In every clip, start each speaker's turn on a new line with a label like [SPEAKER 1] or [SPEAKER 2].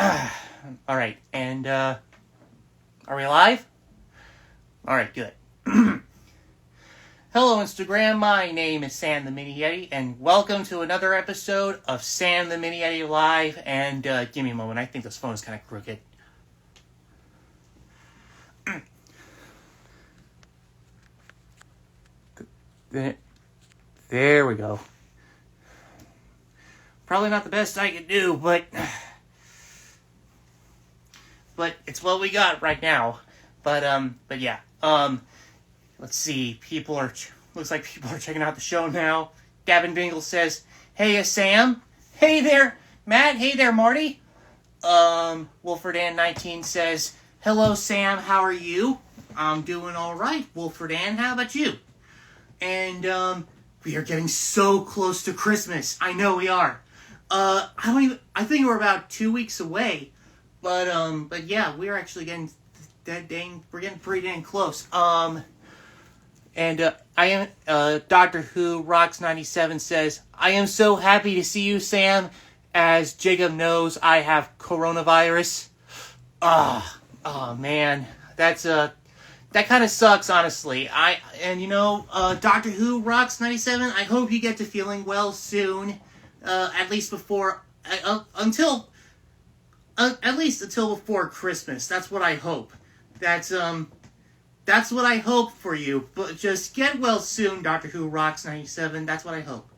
[SPEAKER 1] All right, and are we live? All right, good. Hello, Instagram. My name is Sam the Mini Yeti, and welcome to another episode of Sam the Mini Yeti Live. And give me a moment. I think this phone is kind of crooked. There we go. Probably not the best I could do, but it's what we got right now. But yeah. Let's see. Looks like people are checking out the show now. Gavin Bingle says, "Hey, Sam. Hey there, Matt. Hey there, Marty." Wolford Ann 19 says, "Hello, Sam. How are you?" "I'm doing all right, Wolford Ann. How about you?" And we are getting so close to Christmas. I know we are. I think we're about 2 weeks away. But yeah, we're actually getting we're getting pretty dang close. And I am, Doctor Who Rocks 97 says, "I am so happy to see you, Sam. As Jacob knows, I have coronavirus." Oh man, that kind of sucks, honestly. Doctor Who Rocks 97, I hope you get to feeling well soon. At least until before Christmas. That's what I hope. That's what I hope for you. But just get well soon, Doctor Who Rocks 97. That's what I hope.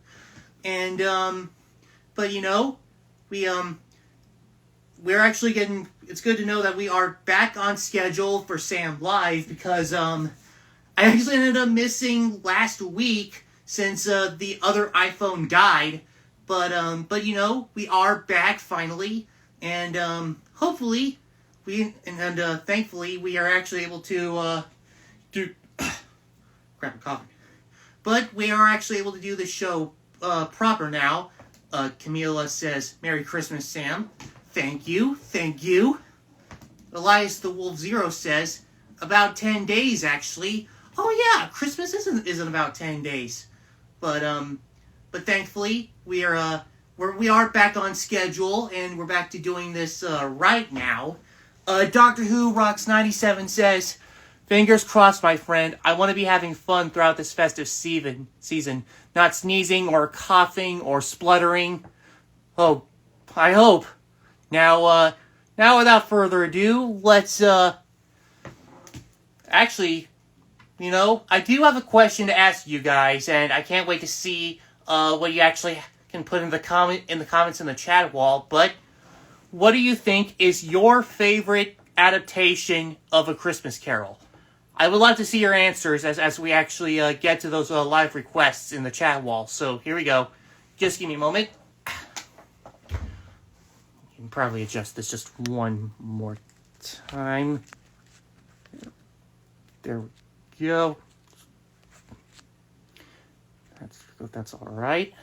[SPEAKER 1] And but we're actually getting. It's good to know that we are back on schedule for Sam Live because I actually ended up missing last week since the other iPhone died. But we are back finally, and hopefully thankfully we are actually able to do crap, I'm coughing. But we are actually able to do the show proper now. Camila says, "Merry Christmas, Sam." Thank you. Elias the Wolf Zero says, "About 10 days, actually." Oh yeah, Christmas isn't about 10 days. But thankfully we are back on schedule, and we're back to doing this right now. Doctor Who Rocks 97 says, "Fingers crossed, my friend. I want to be having fun throughout this festive season, not sneezing or coughing or spluttering. Oh, I hope." Now without further ado, let's actually, I do have a question to ask you guys, and I can't wait to see what you actually can put in the comments in the chat wall. But what do you think is your favorite adaptation of A Christmas Carol? I would love to see your answers as we actually get to those live requests in the chat wall. So here we go. Just give me a moment. You can probably adjust this just one more time. There we go. That's all right.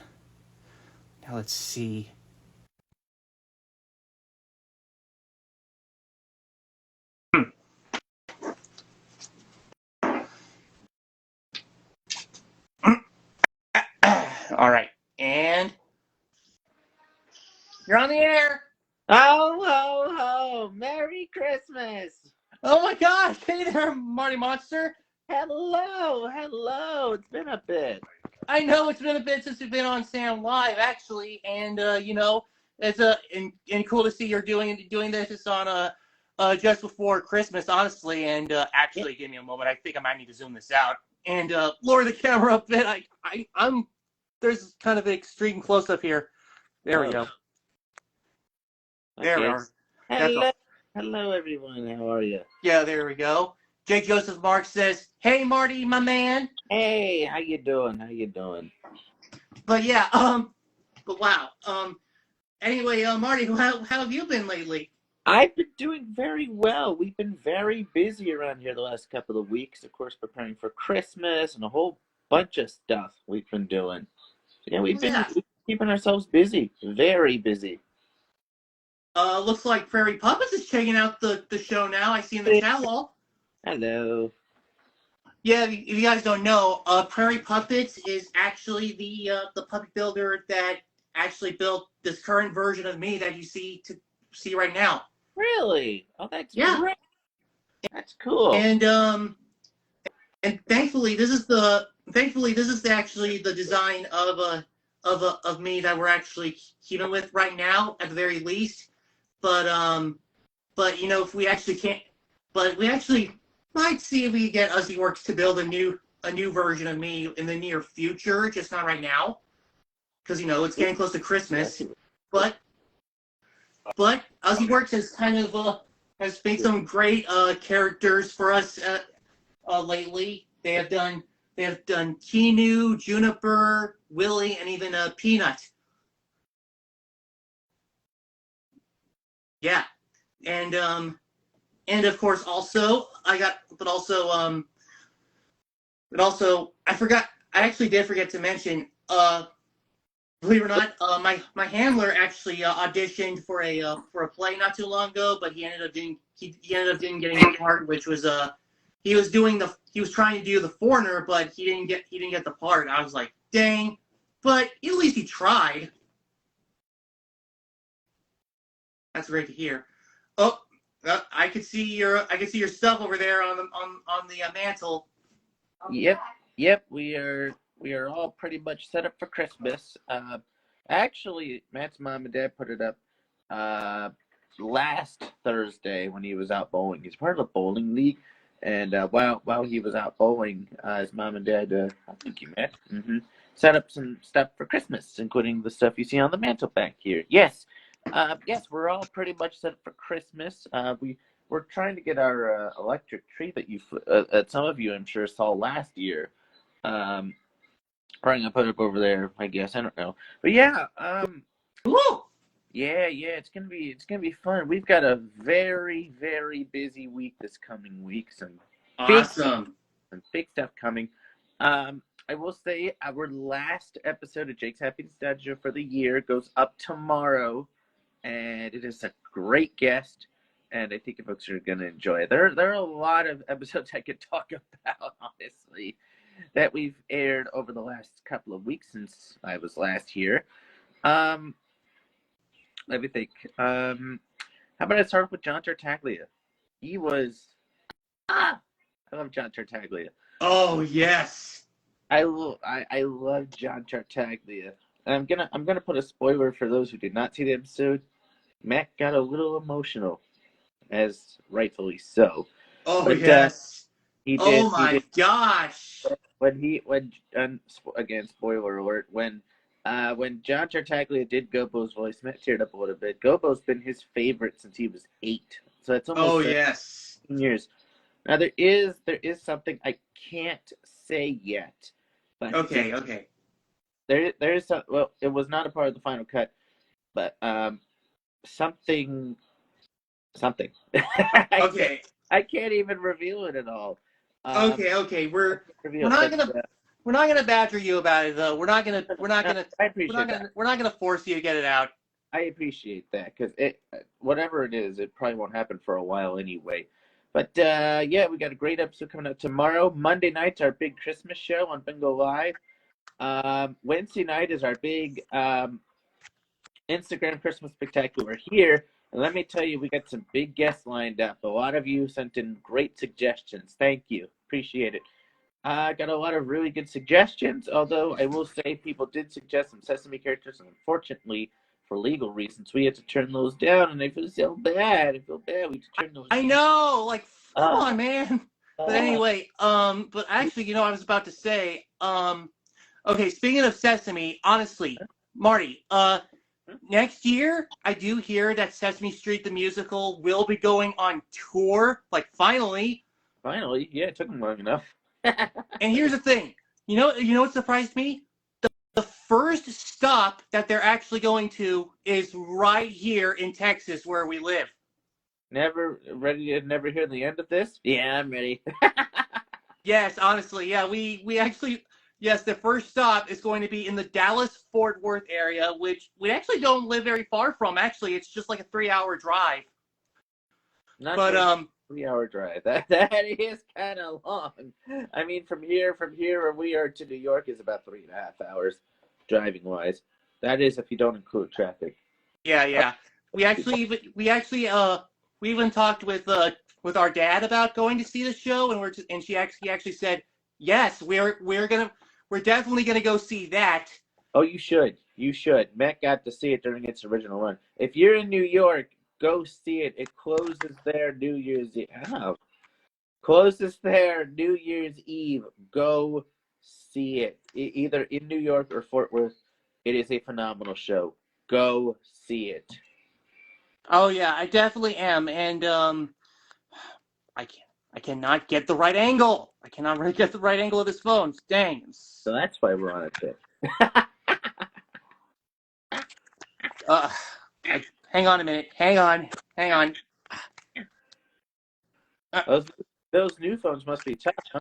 [SPEAKER 1] Now let's see. All right, and you're on the air.
[SPEAKER 2] Ho, ho, ho! Merry Christmas!
[SPEAKER 1] Oh my gosh! Hey there, Marty Monster.
[SPEAKER 2] Hello. It's been a bit.
[SPEAKER 1] I know it's been a bit since we've been on Sam Live, actually, and it's and cool to see you're doing this just on just before Christmas, honestly. And actually, give me a moment. I think I might need to zoom this out and lower the camera a bit. I'm there's kind of an extreme close up here. There we go. There we are.
[SPEAKER 2] Hello, everyone. How are you?
[SPEAKER 1] Yeah, there we go. Jake Joseph Mark says, "Hey, Marty, my man."
[SPEAKER 2] Hey, how you doing?
[SPEAKER 1] But yeah, but wow. Anyway, Marty, how have you been lately?
[SPEAKER 2] I've been doing very well. We've been very busy around here the last couple of weeks. Of course, preparing for Christmas and a whole bunch of stuff we've been doing. Yeah, we've been keeping ourselves busy. Very busy.
[SPEAKER 1] Looks like Prairie Puppets is checking out the show now. I see in the chat wall.
[SPEAKER 2] Hello.
[SPEAKER 1] Yeah, if you guys don't know, Prairie Puppets is actually the puppet builder that actually built this current version of me that you see see right now.
[SPEAKER 2] Really? Oh, that's
[SPEAKER 1] Yeah,
[SPEAKER 2] great. That's cool.
[SPEAKER 1] and thankfully this is actually the design of me that we're actually keeping with right now at the very least. But you know, if we actually can't, but we actually might see if we can get Ozzy Works to build a new version of me in the near future, just not right now, because you know it's getting close to Christmas. But Ozzy Works has kind of has made some great characters for us lately. They have done Keanu, Juniper, Willie, and even Peanut. Yeah, and and of course also I got, but also I forgot. I actually did forget to mention. Believe it or not, my handler actually auditioned for a play not too long ago, but he ended up didn't getting the part, which was he was trying to do the foreigner, but he didn't get the part. I was like, dang, but at least he tried. That's great to hear. Oh, I could see your stuff over there on the mantle.
[SPEAKER 2] Yep. We are all pretty much set up for Christmas. Actually, Matt's mom and dad put it up last Thursday when he was out bowling. He's part of a bowling league, and while he was out bowling, his mom and dad, I think you met, set up some stuff for Christmas, including the stuff you see on the mantle back here. Yes, we're all pretty much set up for Christmas. We're trying to get our electric tree that some of you, I'm sure, saw last year. Probably gonna put it up over there, I guess. I don't know, but yeah,
[SPEAKER 1] Woo!
[SPEAKER 2] yeah, it's gonna be fun. We've got a very busy week this coming week.
[SPEAKER 1] Awesome.
[SPEAKER 2] Some big stuff coming. I will say our last episode of Jake's Happy Nostalgia for the year goes up tomorrow, and it is a great guest. And I think you folks are gonna enjoy it. There are a lot of episodes I could talk about, honestly, that we've aired over the last couple of weeks since I was last here. Let me think. How about I start with John Tartaglia? He was I love John Tartaglia.
[SPEAKER 1] Oh yes.
[SPEAKER 2] I love John Tartaglia. And I'm gonna put a spoiler for those who did not see the episode. Matt got a little emotional, as rightfully so.
[SPEAKER 1] Oh
[SPEAKER 2] But
[SPEAKER 1] yes.
[SPEAKER 2] he
[SPEAKER 1] Oh
[SPEAKER 2] did
[SPEAKER 1] my gosh.
[SPEAKER 2] Again, spoiler alert, when John Tartaglia did Gobo's voice, Matt teared up a little bit. Gobo's been his favorite since he was 8, so it's almost
[SPEAKER 1] Oh yes.
[SPEAKER 2] 15 years. Now there is something I can't say yet, but
[SPEAKER 1] Okay.
[SPEAKER 2] there is some. Well, it was not a part of the final cut, but something.
[SPEAKER 1] Okay.
[SPEAKER 2] I can't even reveal it at all.
[SPEAKER 1] Okay. We're not gonna badger you about it though.
[SPEAKER 2] I appreciate that.
[SPEAKER 1] We're not gonna force you to get it out.
[SPEAKER 2] I appreciate that because whatever it is, it probably won't happen for a while anyway. But yeah, we got a great episode coming out tomorrow. Monday night's our big Christmas show on Bingo Live. Wednesday night is our big Instagram Christmas spectacular here. And let me tell you, we got some big guests lined up. A lot of you sent in great suggestions. Thank you. Appreciate it. I got a lot of really good suggestions, although I will say people did suggest some Sesame characters, and unfortunately, for legal reasons, we had to turn those down, and I feel so bad. I feel bad we had to turn those down.
[SPEAKER 1] I know, like, come on, man. But anyway, but actually, you know, I was about to say, okay, speaking of Sesame, honestly, Marty, next year, I do hear that Sesame Street the Musical will be going on tour, like, finally.
[SPEAKER 2] Finally, yeah, it took them long enough.
[SPEAKER 1] And here's the thing. You know what surprised me? The first stop that they're actually going to is right here in Texas where we live.
[SPEAKER 2] Never hear the end of this? Yeah, I'm ready.
[SPEAKER 1] Yes, honestly, yeah, we actually, yes, the first stop is going to be in the Dallas-Fort Worth area, which we actually don't live very far from. Actually, it's just like a 3-hour drive.
[SPEAKER 2] Not
[SPEAKER 1] But
[SPEAKER 2] 3-hour drive. That is kind of long. I mean, from here where we are to New York is about 3.5 hours driving wise. That is if you don't include traffic.
[SPEAKER 1] yeah. we even talked with our dad about going to see the show, and he actually said yes, we're definitely gonna go see that.
[SPEAKER 2] Oh, you should. You should. Matt got to see it during its original run. If you're in New York, go see it. It closes there New Year's Eve. Oh. Closes there New Year's Eve. Go see it. Either in New York or Fort Worth. It is a phenomenal show. Go see it.
[SPEAKER 1] Oh yeah, I definitely am, and I cannot get the right angle. I cannot really get the right angle of this phone. Dang.
[SPEAKER 2] So that's why we're on a trip.
[SPEAKER 1] Hang on a minute. Hang on.
[SPEAKER 2] Those new phones must be tough, huh?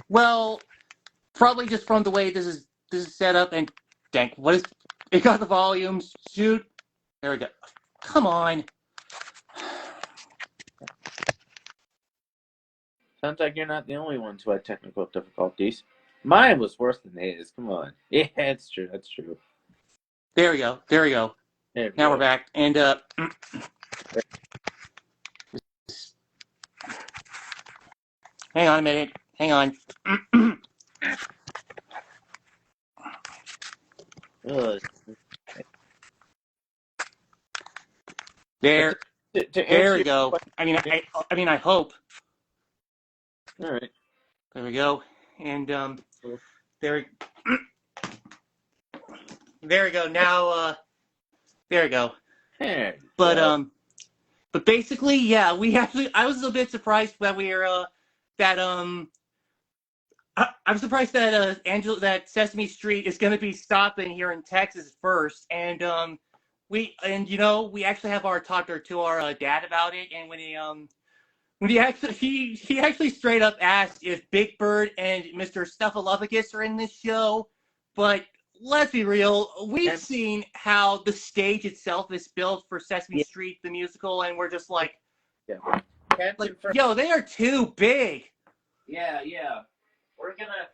[SPEAKER 1] Well, probably just from the way this is set up, and dang, what is it? Got the volume. Shoot. There we go. Come on.
[SPEAKER 2] Sounds like you're not the only ones who had technical difficulties. Mine was worse than his. Come on. Yeah, it's true. That's true.
[SPEAKER 1] There we go. Now we're back, and hang on a minute. Hang on. There we go. I mean, I hope.
[SPEAKER 2] All right.
[SPEAKER 1] There we go. And there we go. Now there we go. But basically, yeah, I was a bit surprised that I'm surprised that that Sesame Street is going to be stopping here in Texas first, and we actually have talked to our dad about it, and when he actually straight up asked if Big Bird and Mr. Snuffleupagus are in this show, but let's be real, we've seen how the stage itself is built for Sesame Street the musical, and we're just like, yo, they are too big.
[SPEAKER 2] Yeah. We're gonna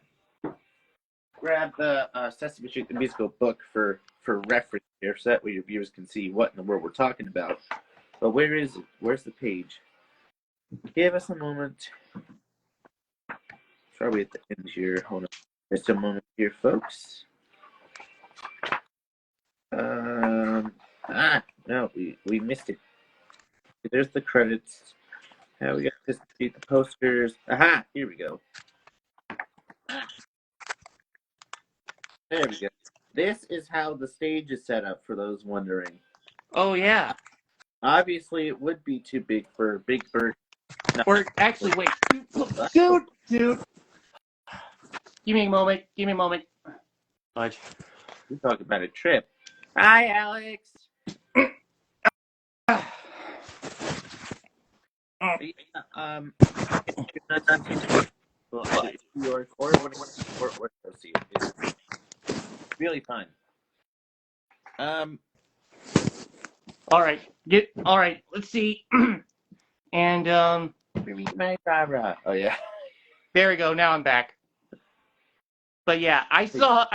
[SPEAKER 2] grab the Sesame Street the musical book for reference here, so that way your viewers can see what in the world we're talking about. But where is it? Where's the page? Give us a moment. Probably at the end here. Hold on. Just a moment here, folks. No, we missed it. There's the credits. Now we got this, the posters. Aha! Here we go. There we go. This is how the stage is set up, for those wondering.
[SPEAKER 1] Oh, yeah.
[SPEAKER 2] Obviously, it would be too big for Big Bird.
[SPEAKER 1] No. Or actually, wait. Dude. Give me a moment. Fudge.
[SPEAKER 2] We're talking about a trip. Hi, Alex. New York or when Fort Worth to see it. It's really fun.
[SPEAKER 1] All right. Let's see. And
[SPEAKER 2] Oh yeah.
[SPEAKER 1] There we go. Now I'm back. But yeah, I saw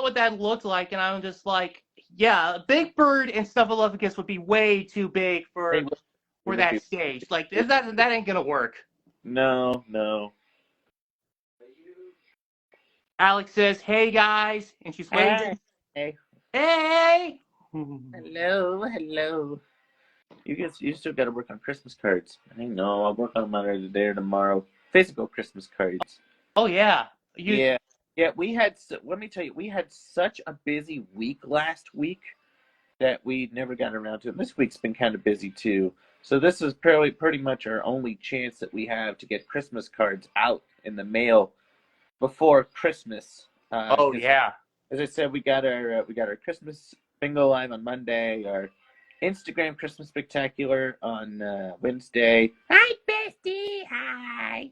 [SPEAKER 1] what that looked like, and I'm just like, yeah, Big Bird and Snuffleupagus would be way too big for that stage. Like that ain't gonna work.
[SPEAKER 2] No.
[SPEAKER 1] Alex says, "Hey guys," and she's waving.
[SPEAKER 2] Hey. Hello. You still got to work on Christmas cards. I know. I'll work on them either today or tomorrow. Physical Christmas cards.
[SPEAKER 1] Oh yeah.
[SPEAKER 2] Yeah. We had. Let me tell you, we had such a busy week last week that we never got around to it. This week's been kind of busy too. So this is pretty much our only chance that we have to get Christmas cards out in the mail before Christmas.
[SPEAKER 1] Oh yeah.
[SPEAKER 2] As I said, we got our Christmas bingo live on Monday. Our Instagram Christmas Spectacular on Wednesday. Hi, bestie. Hi.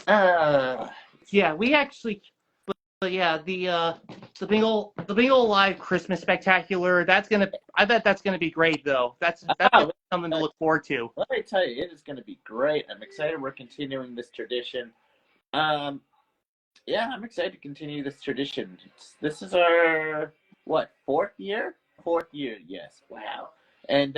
[SPEAKER 2] Oh.
[SPEAKER 1] Yeah, we actually. But yeah, the bingo live Christmas Spectacular. I bet that's gonna be great though. That's something to look forward to.
[SPEAKER 2] Let me tell you, it is gonna be great. I'm excited. We're continuing this tradition. Yeah, I'm excited to continue this tradition. This is our, what, fourth year? Fourth year, yes. Wow. And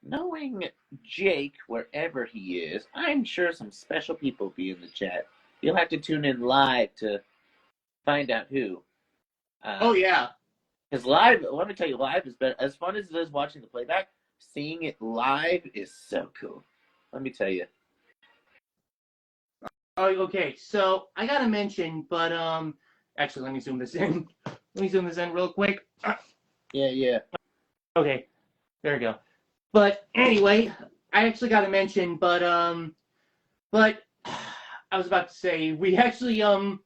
[SPEAKER 2] knowing Jake, wherever he is, I'm sure some special people will be in the chat. You'll have to tune in live to find out who.
[SPEAKER 1] Oh yeah.
[SPEAKER 2] Because live, let me tell you, live is better. As fun as it is watching the playback, seeing it live is so cool. Let me tell you.
[SPEAKER 1] Oh, okay. So I gotta mention, but actually, let me zoom this in. Let me zoom this in real quick.
[SPEAKER 2] Yeah.
[SPEAKER 1] Okay, there we go. But anyway, I actually gotta mention, but I was about to say we actually now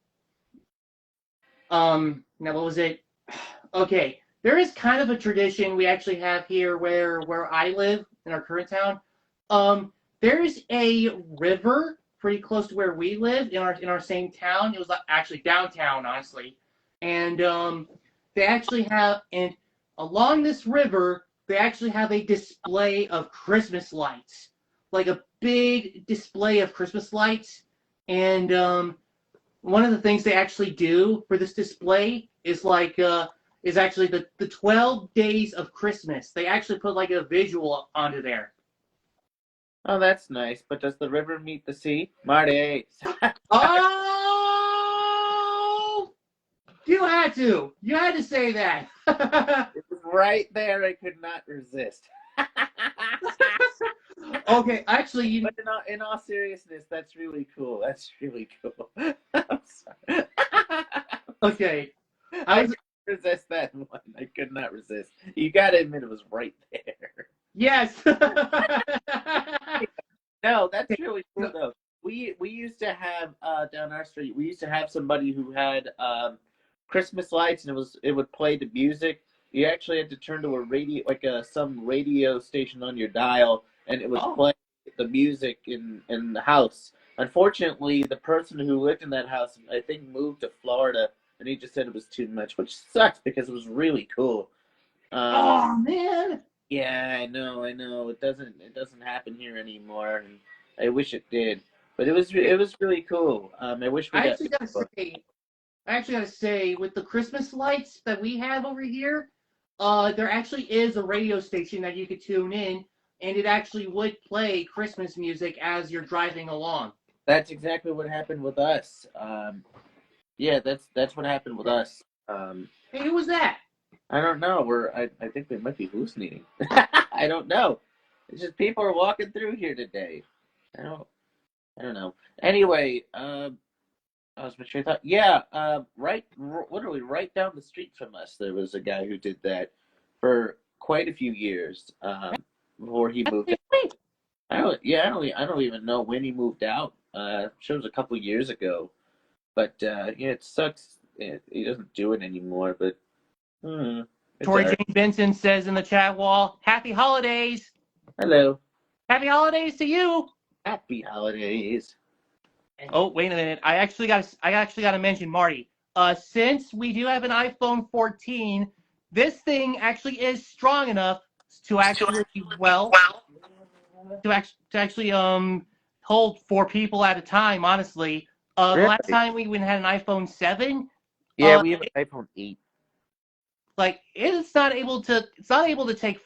[SPEAKER 1] what was it? Okay, there is kind of a tradition we actually have here where I live in our current town. There's a river pretty close to where we live in our same town. It was actually downtown, honestly, and they actually have and along this river they actually have a display of Christmas lights, like a big display of Christmas lights, and one of the things they actually do for this display is actually the 12 days of Christmas. They actually put like a visual onto there.
[SPEAKER 2] Oh, that's nice. But does the river meet the sea? Marty.
[SPEAKER 1] Oh, you had to. You had to say that.
[SPEAKER 2] It was right there. I could not resist.
[SPEAKER 1] Okay, actually,
[SPEAKER 2] But in all seriousness, that's really cool. That's really cool. I'm sorry.
[SPEAKER 1] okay.
[SPEAKER 2] I couldn't resist that one. I could not resist. You got to admit it was right there.
[SPEAKER 1] Yes.
[SPEAKER 2] No, that's really cool though. We used to have down our street. We used to have somebody who had Christmas lights, and it would play the music. You actually had to turn to a radio, like some radio station on your dial, and it would play the music in the house. Unfortunately, the person who lived in that house, I think, moved to Florida, and he just said it was too much, which sucks because it was really cool.
[SPEAKER 1] Oh man.
[SPEAKER 2] Yeah, I know. It doesn't happen here anymore, and I wish it did. But it was really cool. I wish we
[SPEAKER 1] I
[SPEAKER 2] got.
[SPEAKER 1] actually gotta say, with the Christmas lights that we have over here, there actually is a radio station that you could tune in, and it actually would play Christmas music as you're driving along.
[SPEAKER 2] That's exactly what happened with us. Yeah, that's what happened with us.
[SPEAKER 1] Hey, who was that?
[SPEAKER 2] I don't know. I think we might be hallucinating. I don't know. It's just people are walking through here today. I don't I don't know. Anyway, I was mature thought. Yeah, literally right down the street from us, there was a guy who did that for quite a few years before he moved out. I don't even know when he moved out. Sure it was a couple years ago, but yeah, it sucks. He doesn't do it anymore. But it's
[SPEAKER 1] Tori
[SPEAKER 2] alright.
[SPEAKER 1] Jane Benson says in the chat wall, "Happy holidays!
[SPEAKER 2] Hello,
[SPEAKER 1] Happy holidays to you!"
[SPEAKER 2] happy holidays.
[SPEAKER 1] Oh, wait a minute. I actually got to mention Marty. Since we do have an iPhone 14, this thing actually is strong enough to actually to actually hold 4 people at a time. Honestly, the
[SPEAKER 2] Really?
[SPEAKER 1] last time we had an iPhone 7,
[SPEAKER 2] Yeah, we have an iPhone 8.
[SPEAKER 1] like it's not able to take.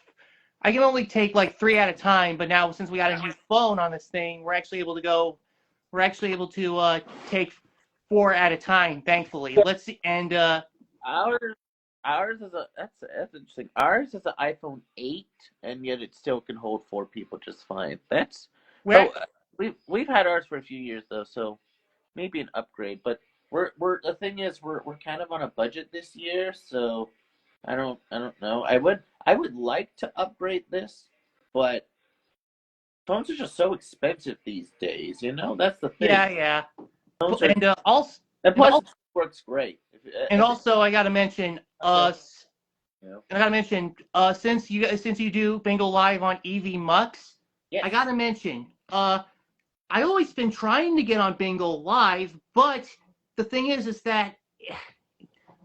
[SPEAKER 1] I can only take like 3 at a time, but now since we got a new phone on this thing, we're actually able to take 4 at a time. Thankfully, let's see. And
[SPEAKER 2] Ours, ours is a that's interesting. Ours is an iPhone 8, and yet it still can hold 4 people just fine. That's
[SPEAKER 1] we're
[SPEAKER 2] so. We've had ours for a few years though, so maybe an upgrade. But we're the thing is we're kind of on a budget this year, so I don't know. I would like to upgrade this, but phones are just so expensive these days. You know, that's the thing.
[SPEAKER 1] yeah.
[SPEAKER 2] Phones are,
[SPEAKER 1] And also
[SPEAKER 2] and
[SPEAKER 1] and
[SPEAKER 2] plus
[SPEAKER 1] also
[SPEAKER 2] it works great.
[SPEAKER 1] and also I got to mention us.
[SPEAKER 2] You know?
[SPEAKER 1] And I got to mention since you do Bingo Live on EV Mux,
[SPEAKER 2] Yes.
[SPEAKER 1] I got to mention I always been trying to get on Bingo Live, but the thing is that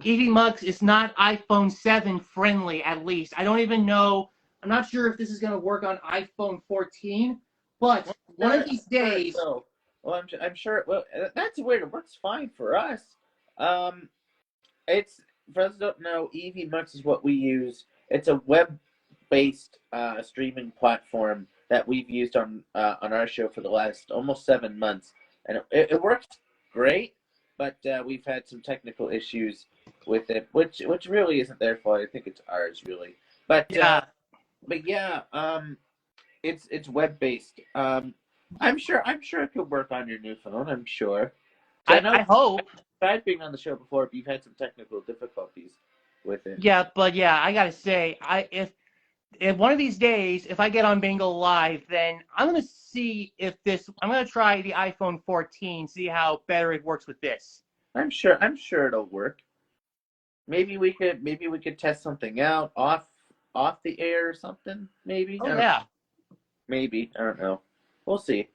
[SPEAKER 1] EV Mux is not iPhone 7 friendly. At least I don't even know. I'm not sure if this is going to work on iPhone 14, but one of these days.
[SPEAKER 2] So, well, I'm sure. Well, that's weird. It works fine for us. It's for those who don't know, EVMux is what we use. It's a web-based streaming platform that we've used on our show for the last almost 7 months, and it works great. But we've had some technical issues with it, which really isn't their fault. I think it's ours, really. But
[SPEAKER 1] Yeah,
[SPEAKER 2] but yeah, it's web-based. I'm sure it could work on your new phone. I'm sure. So I know
[SPEAKER 1] I hope.
[SPEAKER 2] tried being on the show before, but you've had some technical difficulties with it.
[SPEAKER 1] Yeah, but yeah, I gotta say, if one of these days, if I get on Bingo Live, then I'm gonna see if this. I'm gonna try the iPhone 14, see how better it works with this.
[SPEAKER 2] I'm sure it'll work. Maybe we could test something out off the air or something. Maybe.
[SPEAKER 1] Oh yeah.
[SPEAKER 2] Maybe. I don't know. We'll see.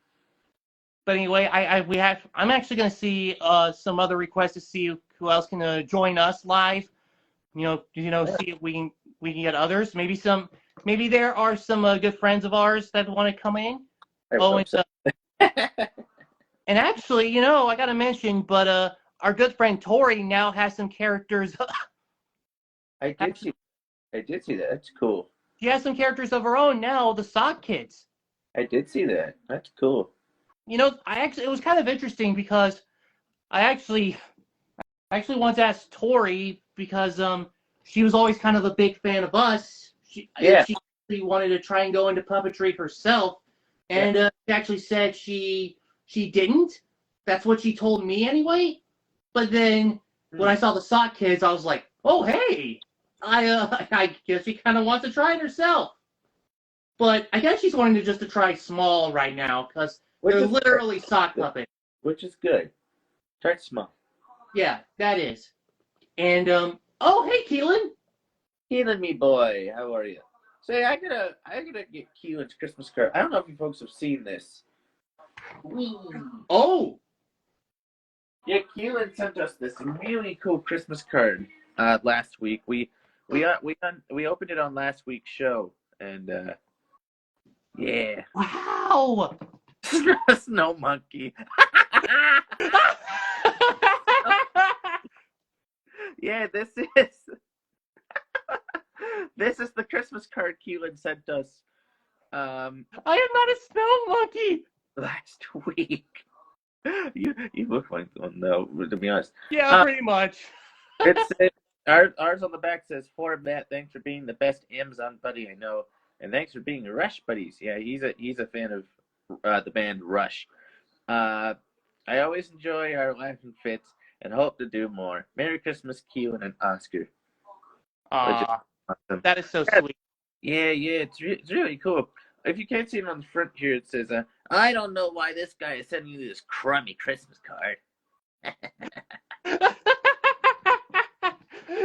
[SPEAKER 1] But anyway, I'm actually gonna see some other requests to see who else can join us live. See if we can get others. Maybe there are some good friends of ours that want to come in.
[SPEAKER 2] I
[SPEAKER 1] Oh,
[SPEAKER 2] hope so.
[SPEAKER 1] and actually, I gotta mention, but our good friend Tori now has some characters.
[SPEAKER 2] I did see. I did see that. That's cool.
[SPEAKER 1] She has some characters of her own now, the Sock Kids.
[SPEAKER 2] I did see that. That's cool.
[SPEAKER 1] It was kind of interesting because I actually once asked Tori because she was always kind of a big fan of us. She actually wanted to try and go into puppetry herself, and she actually said she didn't. That's what she told me anyway. But then when I saw the Sock Kids, I was like, oh hey, I guess she kind of wants to try it herself. But I guess she's wanting to try small right now because they're literally sock puppets.
[SPEAKER 2] Which is good. Start small.
[SPEAKER 1] Yeah, that is. And oh hey Keelin.
[SPEAKER 2] Keelin, me boy, how are you? Say, I gotta get Keelin's Christmas card. I don't know if you folks have seen this.
[SPEAKER 1] Oh.
[SPEAKER 2] Yeah, Keelin sent us this really cool Christmas card last week. We opened it on last week's show, and yeah.
[SPEAKER 1] Wow.
[SPEAKER 2] Snow monkey. Yeah, this is the Christmas card Keelin sent us.
[SPEAKER 1] I am not a snow monkey.
[SPEAKER 2] Last week. You look like one though, to be honest.
[SPEAKER 1] Yeah, pretty much.
[SPEAKER 2] Ours on the back says, "For Matt, thanks for being the best Amazon buddy I know, and thanks for being Rush buddies." Yeah, he's a fan of the band Rush. I always enjoy our laughing fits and hope to do more. Merry Christmas, Keelin and Oscar.
[SPEAKER 1] Awesome. That is so sweet.
[SPEAKER 2] Yeah, it's really cool. If you can't see it on the front here, it says, "I don't know why this guy is sending you this crummy Christmas card."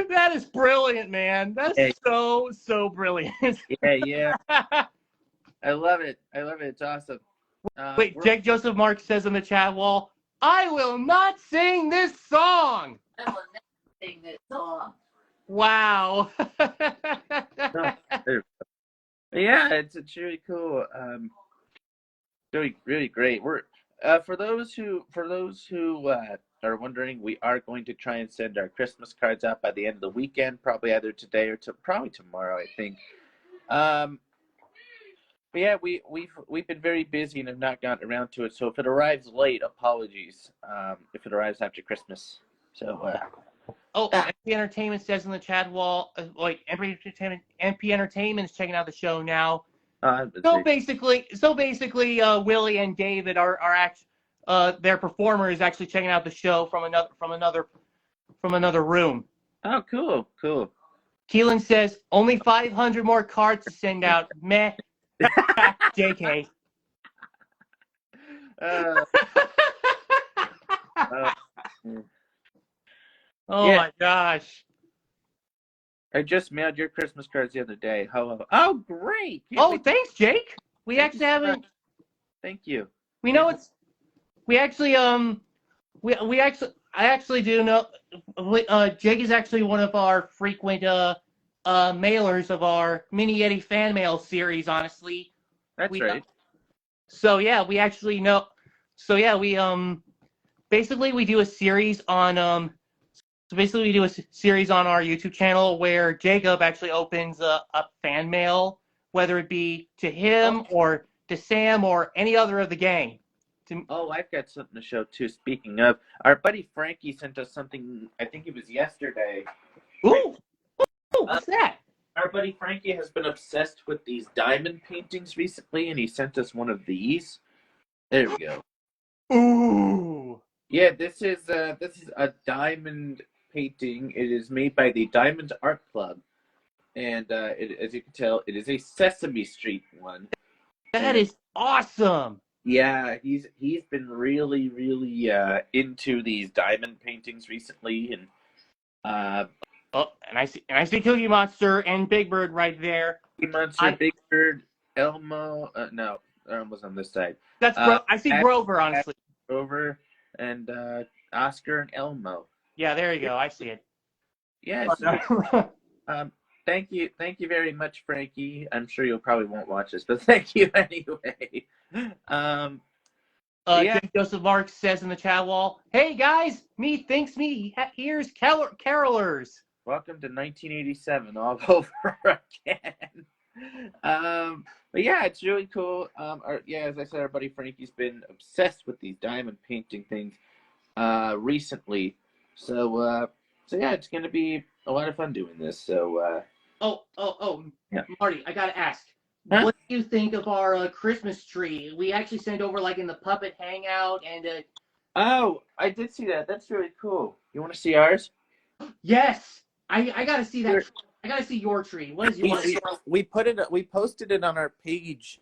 [SPEAKER 1] That is brilliant, man. That's so brilliant.
[SPEAKER 2] Yeah. I love it. It's awesome.
[SPEAKER 1] Wait, Jake Joseph Mark says in the chat wall, "I will not sing this song."
[SPEAKER 3] I will never sing this song.
[SPEAKER 1] Wow.
[SPEAKER 2] Yeah, it's really cool. Really great. We're for those who are wondering, we are going to try and send our Christmas cards out by the end of the weekend, probably either today or probably tomorrow, I think. But yeah, we've been very busy and have not gotten around to it. So if it arrives late, apologies. If it arrives after Christmas, so.
[SPEAKER 1] MP Entertainment says in the chat wall, MP Entertainment is checking out the show now. So basically, Willie and David are their performer is actually checking out the show from another room.
[SPEAKER 2] Oh, cool.
[SPEAKER 1] Keelin says only 500 more cards to send out. Meh. JK. Oh yeah. My gosh.
[SPEAKER 2] I just mailed your Christmas cards the other day. Oh, great.
[SPEAKER 1] Thanks, Jake. We actually haven't.
[SPEAKER 2] Thank you.
[SPEAKER 1] We know it's. We actually I actually do know. Jake is actually one of our frequent mailers of our Mini Yeti fan mail series. Honestly,
[SPEAKER 2] that's right.
[SPEAKER 1] So yeah, we actually know. So yeah, we basically we do a series on So basically, we do a series on our YouTube channel where Jacob actually opens up fan mail, whether it be to him or to Sam or any other of the gang.
[SPEAKER 2] Oh, I've got something to show too. Speaking of, our buddy Frankie sent us something. I think it was yesterday.
[SPEAKER 1] Ooh, what's that?
[SPEAKER 2] Our buddy Frankie has been obsessed with these diamond paintings recently, and he sent us one of these. There we go.
[SPEAKER 1] Ooh.
[SPEAKER 2] Yeah, this is a diamond painting. It is made by the Diamond Art Club, and as you can tell, it is a Sesame Street one.
[SPEAKER 1] That is awesome.
[SPEAKER 2] Yeah, he's been really into these diamond paintings recently, and
[SPEAKER 1] and I see Cookie Monster and Big Bird right there.
[SPEAKER 2] Cookie Monster, Big Bird, Elmo. No, Elmo's on this side.
[SPEAKER 1] That's I see Grover, honestly.
[SPEAKER 2] Grover and Oscar and Elmo.
[SPEAKER 1] Yeah, there you go. I see it.
[SPEAKER 2] Yes. Thank you very much, Frankie. I'm sure you probably won't watch this, but thank you anyway.
[SPEAKER 1] Yeah. Joseph Marks says in the chat wall, "Hey guys, me thinks me here's carolers."
[SPEAKER 2] Welcome to 1987 all over again. But yeah, it's really cool. As I said, our buddy Frankie's been obsessed with these diamond painting things recently. So yeah, it's gonna be a lot of fun doing this. So
[SPEAKER 1] yeah. Marty, I gotta ask,
[SPEAKER 2] huh?
[SPEAKER 1] What do you think of our Christmas tree? We actually sent over like in the puppet hangout and.
[SPEAKER 2] Oh, I did see that. That's really cool. You want to see ours?
[SPEAKER 1] Yes, I gotta see that. I gotta see your tree. What is yours?
[SPEAKER 2] We posted it on our page.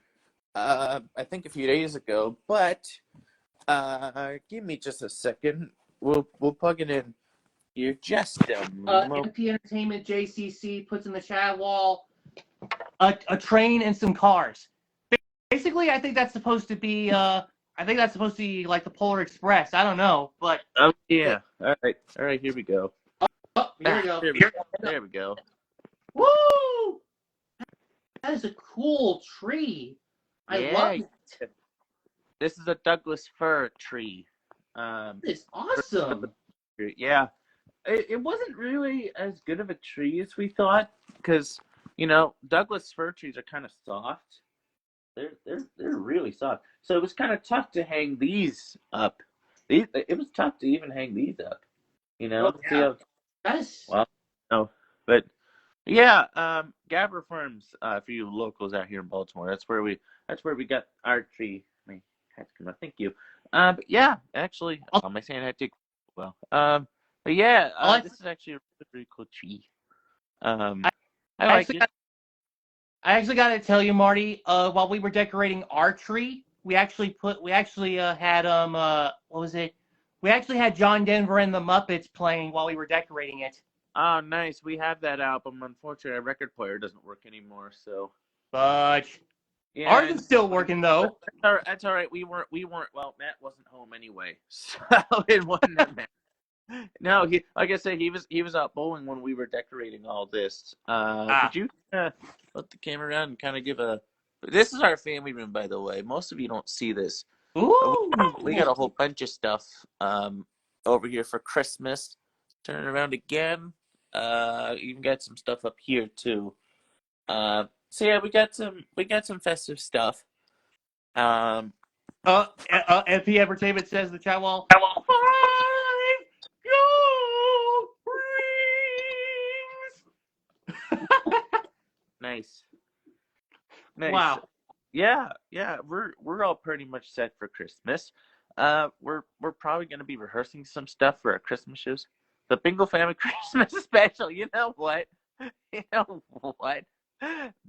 [SPEAKER 2] I think a few days ago, but give me just a second. We'll plug it in. You're just
[SPEAKER 1] MP Entertainment JCC puts in the chat wall a train and some cars. Basically, I think that's supposed to be like the Polar Express. I don't know, but
[SPEAKER 2] oh yeah. All right. Here we go.
[SPEAKER 1] Oh, here we go.
[SPEAKER 2] There we go.
[SPEAKER 1] Woo! That is a cool tree. I love it.
[SPEAKER 2] This is a Douglas fir tree.
[SPEAKER 1] It's awesome.
[SPEAKER 2] Yeah. It wasn't really as good of a tree as we thought, because Douglas fir trees are kind of soft. They're really soft. So it was kind of tough to hang these up. It was tough to even hang these up.
[SPEAKER 1] Oh, yeah.
[SPEAKER 2] Well, no, but yeah, Gabber Farms for you locals out here in Baltimore. That's where we got our tree. My cat's coming up. Thank you. But yeah, actually, my saying I did well. But yeah, this is actually a really cool tree. I like it.
[SPEAKER 1] I actually got to tell you, Marty. While we were decorating our tree, we actually had what was it? We actually had John Denver and the Muppets playing while we were decorating it.
[SPEAKER 2] Oh, nice. We have that album. Unfortunately, our record player doesn't work anymore. So,
[SPEAKER 1] but yeah, ours is still working though.
[SPEAKER 2] That's all right. We weren't. Well, Matt wasn't home anyway, so it wasn't that bad. No, like I said, he was out bowling when we were decorating all this. Could you put the camera around and kind of give a? This is our family room, by the way. Most of you don't see this.
[SPEAKER 1] Ooh.
[SPEAKER 2] We got a whole bunch of stuff over here for Christmas. Turn it around again. Even got some stuff up here too. So yeah, we got some festive stuff.
[SPEAKER 1] FP Entertainment says the chat wall.
[SPEAKER 2] Nice.
[SPEAKER 1] Wow.
[SPEAKER 2] Yeah. We're all pretty much set for Christmas. We're probably gonna be rehearsing some stuff for our Christmas shows. The Bingo Family Christmas special. You know what?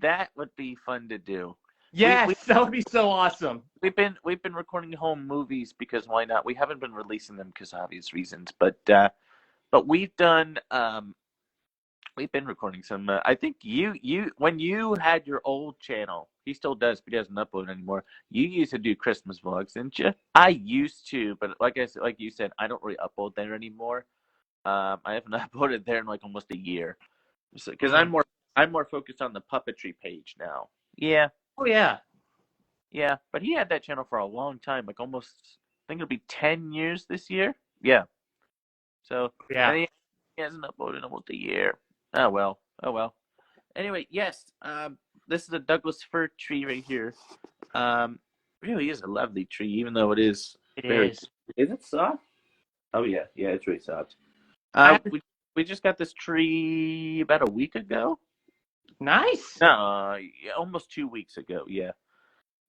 [SPEAKER 2] That would be fun to do.
[SPEAKER 1] Yes, that would be so awesome.
[SPEAKER 2] We've been recording home movies because why not? We haven't been releasing them because obvious reasons, but we've done we've been recording some. I think you when you had your old channel, he still does, but he doesn't upload anymore. You used to do Christmas vlogs, didn't you? I used to, but like you said, I don't really upload there anymore. I haven't uploaded there in like almost a year, because I'm more focused on the puppetry page now. Yeah.
[SPEAKER 1] Oh yeah.
[SPEAKER 2] Yeah, but he had that channel for a long time, like almost. I think it'll be 10 years this year. Yeah. So
[SPEAKER 1] yeah.
[SPEAKER 2] hasn't uploaded in almost a year. Oh well. Anyway, yes. This is a Douglas fir tree right here. Really is a lovely tree, even though it is
[SPEAKER 1] It
[SPEAKER 2] very.
[SPEAKER 1] is.
[SPEAKER 2] Is it soft? Oh yeah, it's really soft.
[SPEAKER 1] I have to,
[SPEAKER 2] We just got this tree about a week ago.
[SPEAKER 1] nice.
[SPEAKER 2] No, yeah, almost 2 weeks ago. Yeah,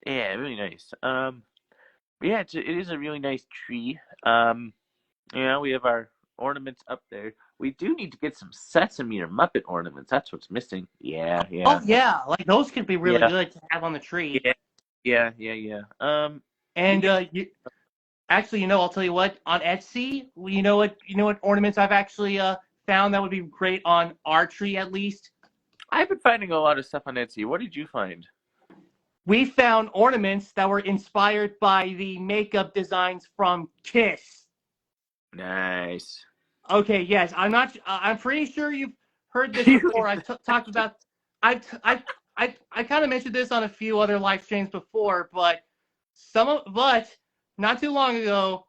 [SPEAKER 2] really nice. Yeah, it is a really nice tree. We have our ornaments up there. We do need to get some Sesame or Muppet ornaments. That's what's missing. Yeah.
[SPEAKER 1] Oh yeah, like those could be really
[SPEAKER 2] Yeah.
[SPEAKER 1] good to have on the tree.
[SPEAKER 2] Yeah. We
[SPEAKER 1] And
[SPEAKER 2] get
[SPEAKER 1] actually, I'll tell you what. On Etsy, you know what ornaments I've actually found that would be great on our tree at least.
[SPEAKER 2] I've been finding a lot of stuff on Etsy. What did you find?
[SPEAKER 1] We found ornaments that were inspired by the makeup designs from Kiss.
[SPEAKER 2] Nice.
[SPEAKER 1] Okay, yes, I'm not. I'm pretty sure you've heard this before. Talked about. I kind of mentioned this on a few other live streams before, but not too long ago,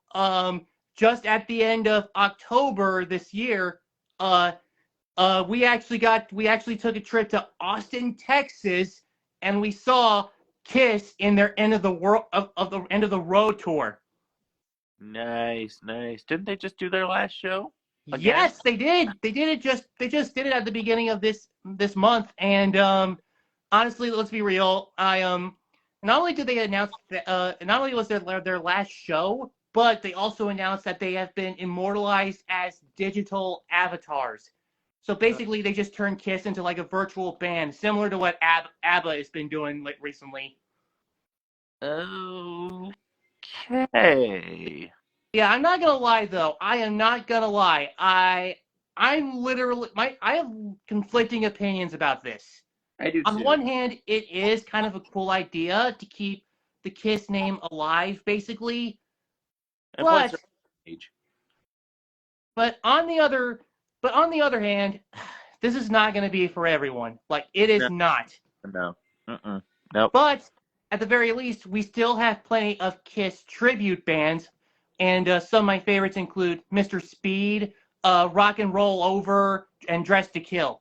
[SPEAKER 1] just at the end of October this year, we actually took a trip to Austin, Texas, and we saw Kiss in their end of the world of the end of the road tour.
[SPEAKER 2] Nice. Didn't they just do their last show? Again?
[SPEAKER 1] Yes, they did. They just did it at the beginning of this month, and honestly, let's be real. Not only did they announce that, not only was their last show, but they also announced that they have been immortalized as digital avatars. So basically, they just turned Kiss into like a virtual band, similar to what ABBA has been doing like recently.
[SPEAKER 2] Okay.
[SPEAKER 1] Yeah, I'm not gonna lie though. I am not gonna lie. I have conflicting opinions about this.
[SPEAKER 2] I do
[SPEAKER 1] On
[SPEAKER 2] too.
[SPEAKER 1] one hand, it is kind of a cool idea to keep the Kiss name alive, basically.
[SPEAKER 2] And plus,
[SPEAKER 1] But
[SPEAKER 2] age.
[SPEAKER 1] but on the other hand, this is not going to be for everyone. Like it is not.
[SPEAKER 2] No. Nope.
[SPEAKER 1] But at the very least, we still have plenty of Kiss tribute bands, and some of my favorites include Mr. Speed, Rock and Roll Over, and Dress to Kill.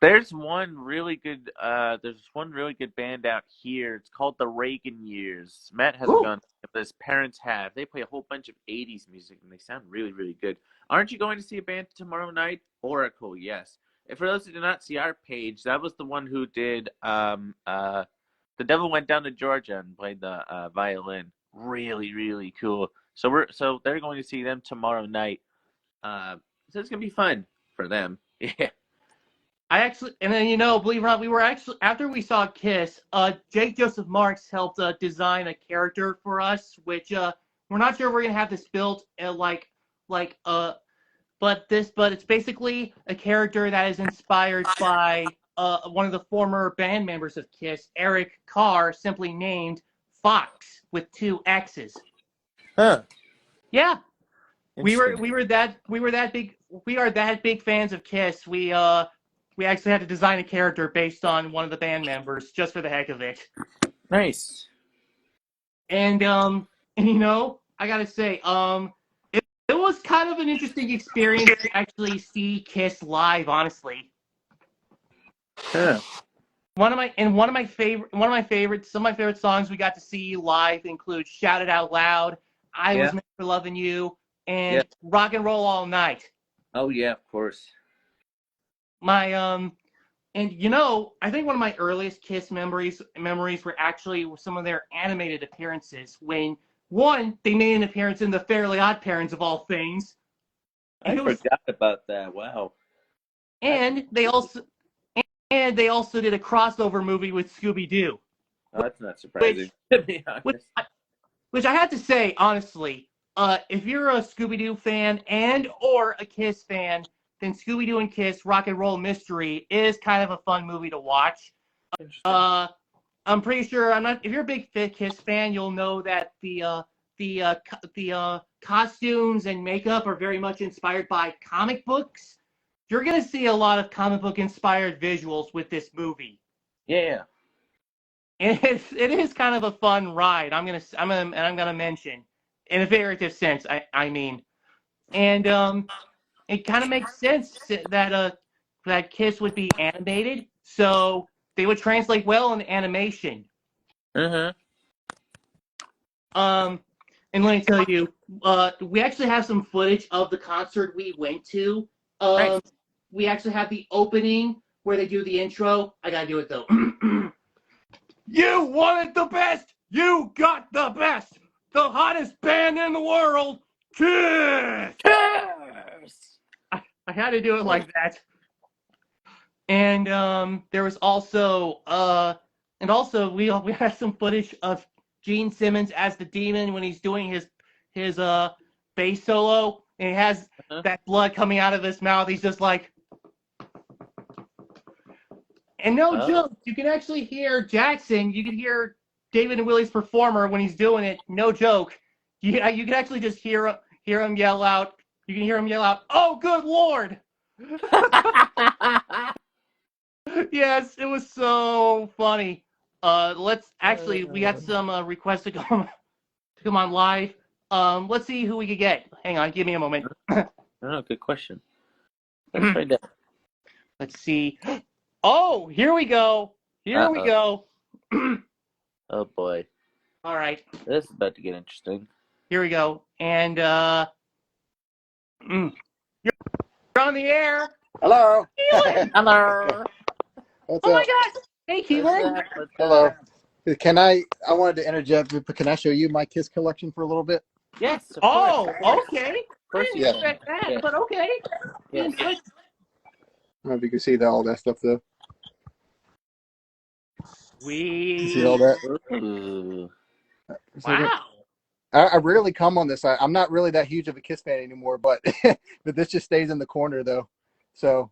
[SPEAKER 2] There's one really good band out here. It's called the Reagan Years. Matt hasn't gone, but his parents have. They play a whole bunch of 80s music and they sound really, really good. Aren't you going to see a band tomorrow night? Oracle, yes. And for those who did not see our page, that was the one who did The Devil Went Down to Georgia and played the violin. Really, really cool. So they're going to see them tomorrow night. So it's gonna be fun for them. Yeah.
[SPEAKER 1] And then believe it or not, we were actually after we saw Kiss, Jake Joseph Marks helped design a character for us, which we're not sure we're gonna have this built but it's basically a character that is inspired by one of the former band members of Kiss, Eric Carr, simply named Fox with 2 X's.
[SPEAKER 2] Huh.
[SPEAKER 1] Yeah. We are that big fans of Kiss. We actually had to design a character based on one of the band members just for the heck of it.
[SPEAKER 2] Nice.
[SPEAKER 1] And I gotta say, it was kind of an interesting experience to actually see Kiss live, honestly.
[SPEAKER 2] Huh.
[SPEAKER 1] Some of my favorite songs we got to see live include "Shout It Out Loud," "I Was Made for Loving You," and "Rock and Roll All Night."
[SPEAKER 2] Oh yeah, of course.
[SPEAKER 1] I think one of my earliest Kiss memories were actually some of their animated appearances when they made an appearance in the Fairly Odd Parents of all things.
[SPEAKER 2] I forgot about that. Wow.
[SPEAKER 1] And they also did a crossover movie with Scooby-Doo.
[SPEAKER 2] Oh, that's not surprising, to be honest.
[SPEAKER 1] Which I have to say, honestly, if you're a Scooby-Doo fan and or a Kiss fan, then Scooby-Doo and Kiss Rock and Roll Mystery is kind of a fun movie to watch. I'm pretty sure if you're a big Kiss fan, you'll know that the costumes and makeup are very much inspired by comic books. You're gonna see a lot of comic book inspired visuals with this movie.
[SPEAKER 2] Yeah.
[SPEAKER 1] And it is kind of a fun ride. I'm gonna mention in a figurative sense. I mean, and it kind of makes sense that that Kiss would be animated, so they would translate well in animation.
[SPEAKER 2] Mm-hmm.
[SPEAKER 1] And let me tell you, we actually have some footage of the concert we went to.
[SPEAKER 2] Nice.
[SPEAKER 1] We actually have the opening where they do the intro. I gotta do it though. You wanted the best. You got the best. The hottest band in the world, Kiss.
[SPEAKER 2] Yes!
[SPEAKER 1] I had to do it like that. And there was also we had some footage of Gene Simmons as the demon when he's doing his bass solo, and he has that blood coming out of his mouth. He's just like, and no joke, you can actually hear Jackson. You can hear David and Willie's performer when he's doing it. No joke. You can actually just hear him yell out. You can hear him yell out, "Oh, good Lord!" Yes, it was so funny. We got some requests to come on live. Let's see who we could get. Hang on, give me a moment.
[SPEAKER 2] Oh, good question. Let's find out.
[SPEAKER 1] Let's see. Oh, here we go. Here we go.
[SPEAKER 2] Oh boy.
[SPEAKER 1] All right.
[SPEAKER 2] This is about to get interesting.
[SPEAKER 1] Here we go. And you're on the air.
[SPEAKER 4] Hello.
[SPEAKER 2] Hello.
[SPEAKER 4] What's
[SPEAKER 1] Oh my
[SPEAKER 4] up?
[SPEAKER 1] gosh. Hey, Keelin.
[SPEAKER 4] Hello. I wanted to interject, but can I show you my Kiss collection for a little bit?
[SPEAKER 2] Yes. Of
[SPEAKER 1] Oh,
[SPEAKER 2] course.
[SPEAKER 1] okay.
[SPEAKER 2] Of course
[SPEAKER 1] I
[SPEAKER 2] you
[SPEAKER 1] didn't
[SPEAKER 2] can.
[SPEAKER 1] expect that,
[SPEAKER 2] Yeah.
[SPEAKER 1] but okay.
[SPEAKER 2] Yes.
[SPEAKER 4] I don't know if you can see all that stuff, though. You see all that?
[SPEAKER 2] Ooh.
[SPEAKER 1] Wow.
[SPEAKER 4] I rarely come on this. I'm not really that huge of a Kiss fan anymore, but but this just stays in the corner, though. So,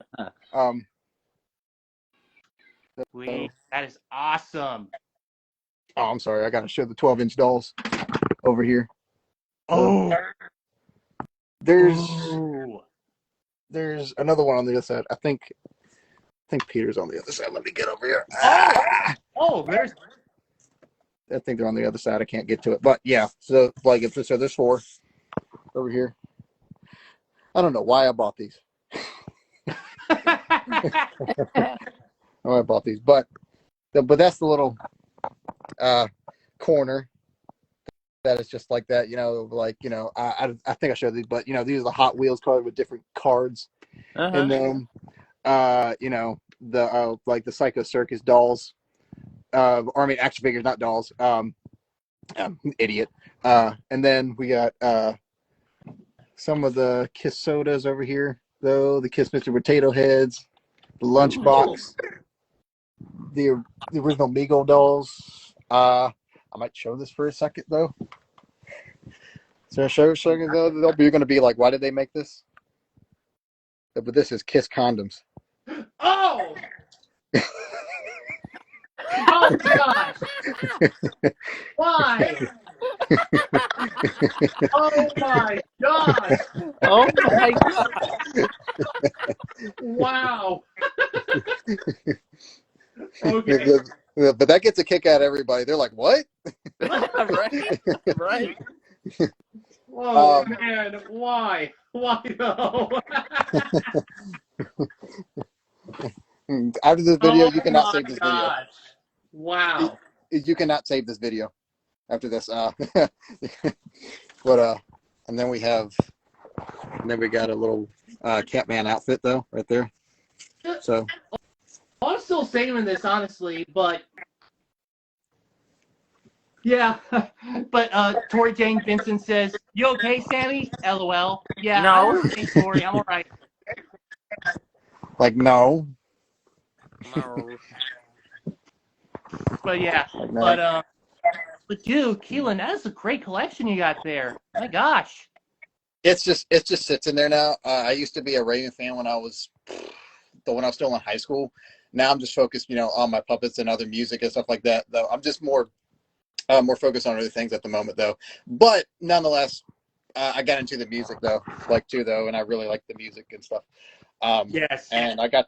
[SPEAKER 1] That is awesome.
[SPEAKER 4] oh, I'm sorry. I got to show the 12-inch dolls over here.
[SPEAKER 1] Oh.
[SPEAKER 4] There's
[SPEAKER 1] Ooh.
[SPEAKER 4] there's another one on the other side. I think Peter's on the other side. Let me get over here.
[SPEAKER 1] Oh, there's.
[SPEAKER 4] I think they're on the other side. I can't get to it, but yeah. So there's 4 over here. I don't know why I bought these. I bought these, but that's the little corner that is just like that. I think I showed these, but these are the Hot Wheels card with different cards, and then the like the Psycho Circus dolls, action figures, not dolls. Idiot. And then we got some of the Kiss sodas over here, though. The Kiss Mr. Potato Heads, the Lunchbox, the original Meagle dolls. I might show this for a second, though. So show though. You're going to be like, why did they make this? But this is Kiss condoms.
[SPEAKER 1] Oh! Oh gosh! Why? Oh my gosh!
[SPEAKER 2] Oh my god!
[SPEAKER 1] Wow! Okay.
[SPEAKER 4] But that gets a kick out of everybody. They're like, what?
[SPEAKER 2] Right.
[SPEAKER 1] Oh man, why? Why though?
[SPEAKER 4] After this video, you cannot save this video.
[SPEAKER 1] Wow.
[SPEAKER 4] You cannot save this video after this. But and then we got a little Catman outfit though, right there. So
[SPEAKER 1] I'm still saving this honestly, but yeah. But Tori Jane Vincent says, "You okay, Sammy?" LOL. Yeah.
[SPEAKER 2] No.
[SPEAKER 1] I'm okay, Tori. I'm all right.
[SPEAKER 4] like no.
[SPEAKER 1] But yeah.
[SPEAKER 4] Like, no.
[SPEAKER 1] But dude, Keelin, that is a great collection you got there. My gosh.
[SPEAKER 4] It just sits in there now. I used to be a Raven fan when I was still in high school. Now I'm just focused, on my puppets and other music and stuff like that. Though I'm just more focused on other things at the moment, though. But nonetheless, I got into the music though, and I really like the music and stuff.
[SPEAKER 1] Yes.
[SPEAKER 4] And I got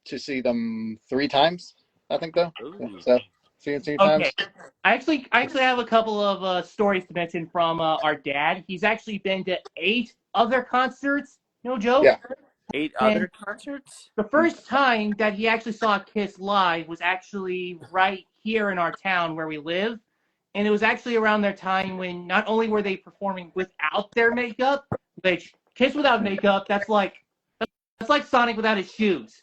[SPEAKER 4] to see them 3 times, I think, though. So see them 3 times.
[SPEAKER 1] Okay. I actually have a couple of stories to mention from our dad. He's actually been to 8 other concerts No joke.
[SPEAKER 4] Yeah.
[SPEAKER 2] 8
[SPEAKER 1] And
[SPEAKER 2] other concerts?
[SPEAKER 1] the first time that he actually saw Kiss live was actually right here in our town where we live. And it was actually around their time when not only were they performing without their makeup, which Kiss without makeup, that's like Sonic without his shoes.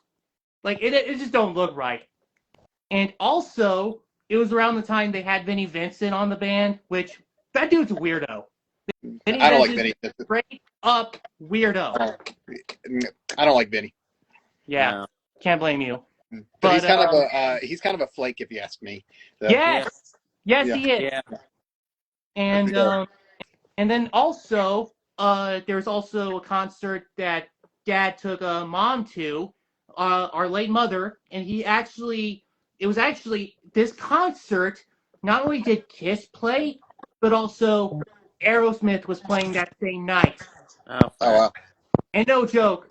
[SPEAKER 1] Like it just don't look right. And also, it was around the time they had Vinnie Vincent on the band, which that dude's a weirdo. Vinnie
[SPEAKER 4] I don't like
[SPEAKER 1] Vincent,
[SPEAKER 4] Vinny.
[SPEAKER 1] straight up weirdo.
[SPEAKER 4] I don't like Vinny.
[SPEAKER 1] Yeah,
[SPEAKER 2] No.
[SPEAKER 1] can't blame you.
[SPEAKER 4] But he's kind of a flake, if you ask me. So,
[SPEAKER 1] Yes, yes,
[SPEAKER 4] Yeah.
[SPEAKER 1] he is.
[SPEAKER 2] Yeah.
[SPEAKER 1] And
[SPEAKER 4] Sure.
[SPEAKER 1] and then also, there's also a concert that Dad took Mom to, our late mother, and it was actually this concert. Not only did Kiss play, but also Aerosmith was playing that same night.
[SPEAKER 2] Oh,
[SPEAKER 4] Oh wow.
[SPEAKER 1] And no joke,